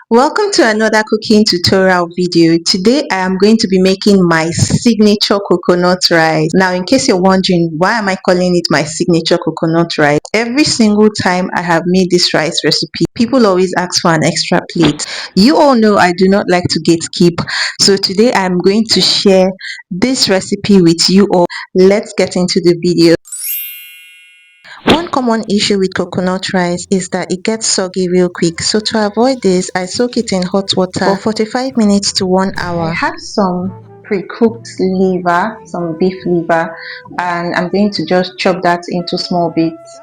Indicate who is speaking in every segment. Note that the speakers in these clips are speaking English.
Speaker 1: Welcome to another cooking tutorial video. Today I am going to be making my signature coconut rice. Now in case you're wondering why am I calling it my signature coconut rice, every single time I have made this rice recipe, people always ask for an extra plate. You all know I do not like to gatekeep, so today I'm going to share this recipe with you all. Let's get into the video. One common issue with coconut rice is that it gets soggy real quick, so to avoid this, I soak it in hot water for 45 minutes to 1 hour. I have some pre-cooked liver, some beef liver, and I'm going to just chop that into small bits.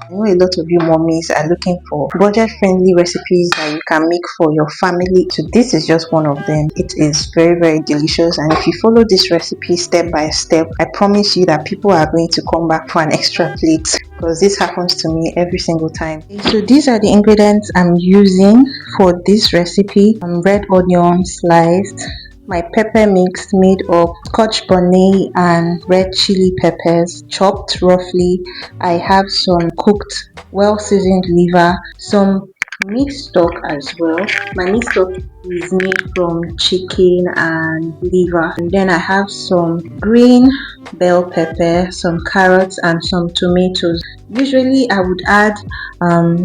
Speaker 1: I know a lot of you mommies are looking for budget-friendly recipes that you can make for your family. So this is just one of them. It is very delicious, and if you follow this recipe step by step, I promise you that people are going to come back for an extra plate, because this happens to me every single time. So these are the ingredients I'm using for this recipe. Red onion sliced, my pepper mix made of scotch bonnet and red chili peppers chopped roughly. I have some cooked well seasoned liver, some meat stock as well. My meat stock is made from chicken and liver, and then I have some green bell pepper, some carrots and some tomatoes. Usually I would add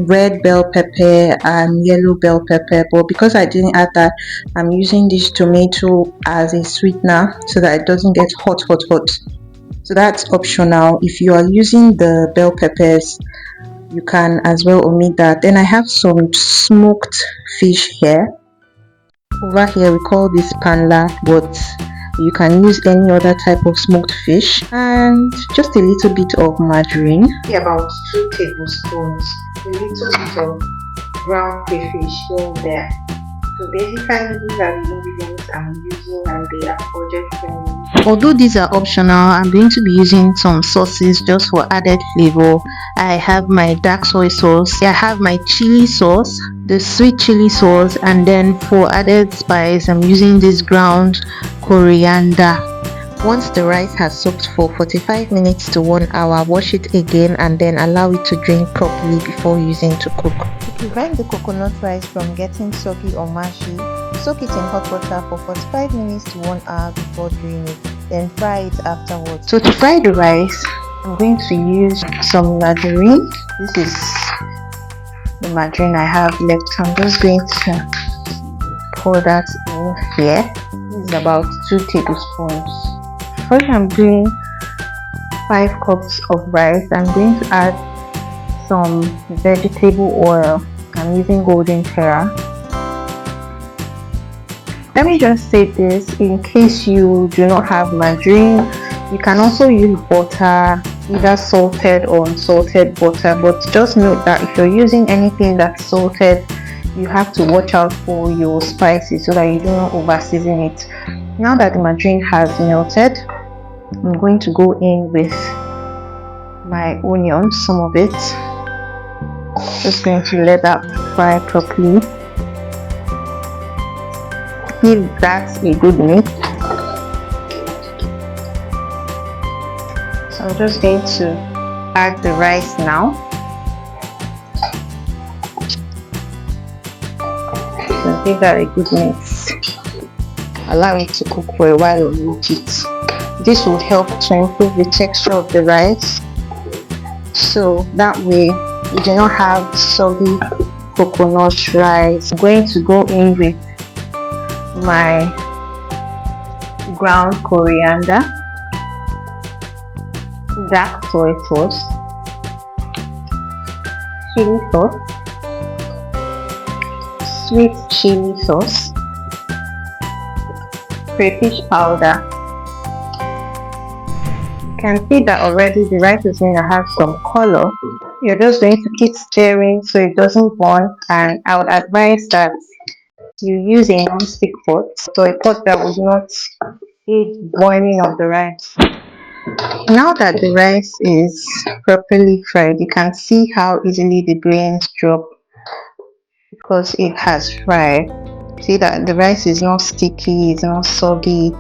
Speaker 1: red bell pepper and yellow bell pepper, but because I didn't add that, I'm using this tomato as a sweetener so that it doesn't get hot. So that's optional. If you are using the bell peppers, you can as well omit that. Then I have some smoked fish here. Over here we call this panla, but you can use any other type of smoked fish, and just a little bit of margarine, about 2 tablespoons, a little bit of ground crayfish here and there. So basically these are the ingredients I'm using, and they are budget friendly. Although these are optional, I'm going to be using some sauces just for added flavor. I have my dark soy sauce, I have my chili sauce, the sweet chili sauce, and then for added spice I'm using this ground coriander. Once the rice has soaked for 45 minutes to 1 hour, wash it again and then allow it to drain properly before using to cook. To prevent the coconut rice from getting soggy or mashy, soak it in hot water for 45 minutes to 1 hour before draining, then fry it afterwards. So to fry the rice, I'm going to use some margarine. This is the margarine I have left, so I'm just going to pour that in here. This is about 2 tablespoons. First I'm doing 5 cups of rice. I'm going to add some vegetable oil. I'm using golden terra. Let me just say this, in case you do not have margarine, you can also use butter, either salted or unsalted butter, but just note that if you're using anything that's salted, you have to watch out for your spices so that you do not over season it. Now that the margarine has melted, I'm going to go in with my onions, some of it. Just going to let that fry properly. Give that a good mix. So I'm just going to add the rice now. So give that a good mix. Allow it to cook for a while or reheat it. This will help to improve the texture of the rice, so that way you do not have soggy coconut rice. I'm going to go in with my ground coriander, dark soy sauce, chili sauce, sweet chili sauce, crayfish powder. You can see that already the rice is going to have some color. You're just going to keep stirring so it doesn't burn, and I would advise that you use a non-stick pot, so a pot that would not aid boiling of the rice. Now that the rice is properly fried, you can see how easily the grains drop because it has fried. See that the rice is not sticky, it's not soggy.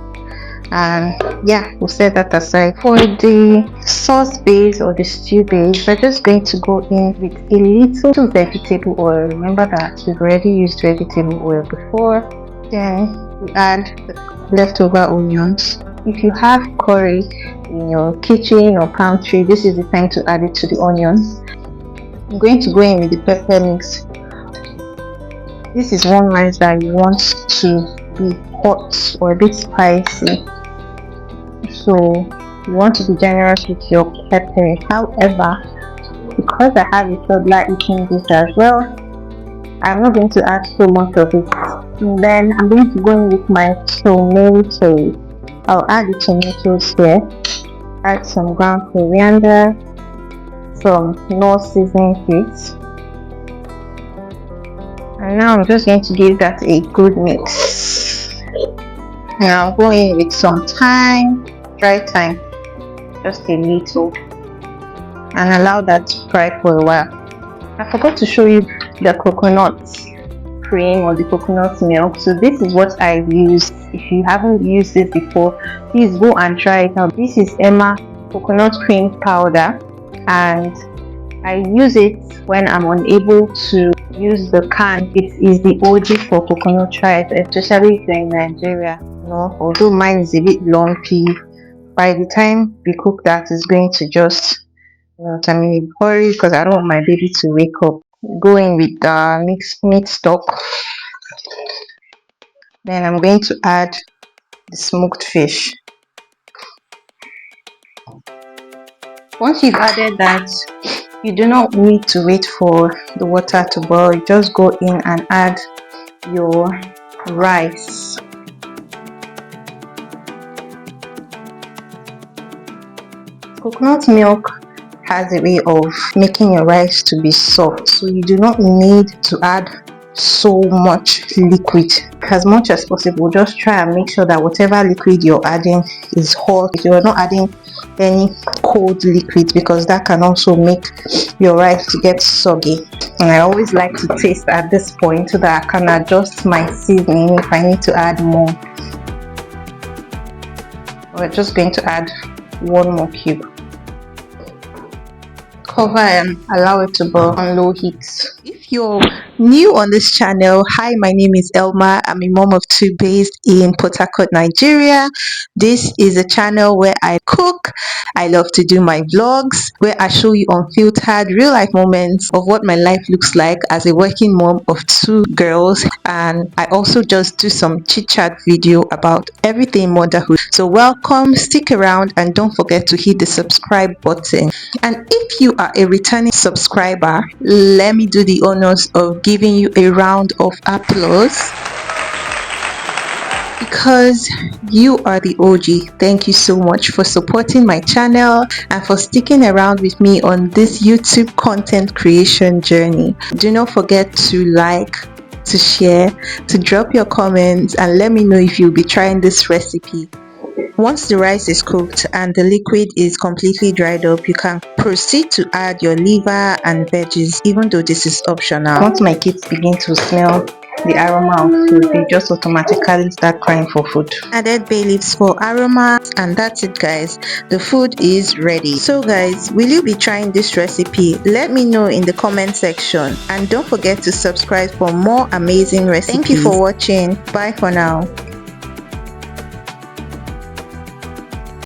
Speaker 1: And yeah, we'll set that aside. For the sauce base or the stew base, we're just going to go in with a little vegetable oil. Remember that we've already used vegetable oil before. Then we add the leftover onions. If you have curry in your kitchen or pantry, this is the time to add it to the onions. I'm going to go in with the pepper mix. This is one rice that you want to be hot or a bit spicy, so you want to be generous with your pepper. However, because I have a toddler eating this as well, I'm not going to add so much of it. And then I'm going to go in with my tomatoes. I'll add the tomatoes here, add some ground coriander, some Knorr seasoning heat, and now I'm just going to give that a good mix. Now I'll go in with some thyme, dry thyme, just a little, and allow that to fry for a while. I forgot to show you the coconut cream or the coconut milk. So this is what I use. If you haven't used this before, please go and try it out. This is Emma coconut cream powder, and I use it when I'm unable to use the can. It is the OG for coconut rice, especially if you're in Nigeria. No, although mine is a bit lumpy, by the time we cook that, it's going to just I'm in a hurry because I don't want my baby to wake up. Go in with the mixed meat stock. Then I'm going to add the smoked fish. Once you've added that, you do not need to wait for the water to boil. You just go in and add your rice. Coconut milk has a way of making your rice to be soft, so you do not need to add so much liquid. As much as possible, just try and make sure that whatever liquid you're adding is hot. You're not adding any cold liquid, because that can also make your rice to get soggy. And I always like to taste at this point so that I can adjust my seasoning if I need to add more. We're just going to add one more cube. Cover and allow it to boil on low heat. If you're new on this channel, hi, my name is Elma. I'm a mom of two based in Port Harcourt, Nigeria. This is a channel where I cook. I love to do my vlogs where I show you unfiltered real life moments of what my life looks like as a working mom of two girls, and I also just do some chit chat video about everything motherhood. So welcome, stick around, and don't forget to hit the subscribe button. And if you are a returning subscriber, let me do the honors of giving you a round of applause, because you are the OG. Thank you so much for supporting my channel and for sticking around with me on this YouTube content creation journey. Do not forget to like, to share, to drop your comments, and let me know if you'll be trying this recipe. Once the rice is cooked and the liquid is completely dried up, you can proceed to add your liver and veggies, even though this is optional. Once my kids begin to smell the aroma of food, they just automatically start crying for food. Added bay leaves for aroma, and that's it, guys. The food is ready. So guys, will you be trying this recipe? Let me know in the comment section, and don't forget to subscribe for more amazing recipes. Thank you for watching. Bye for now.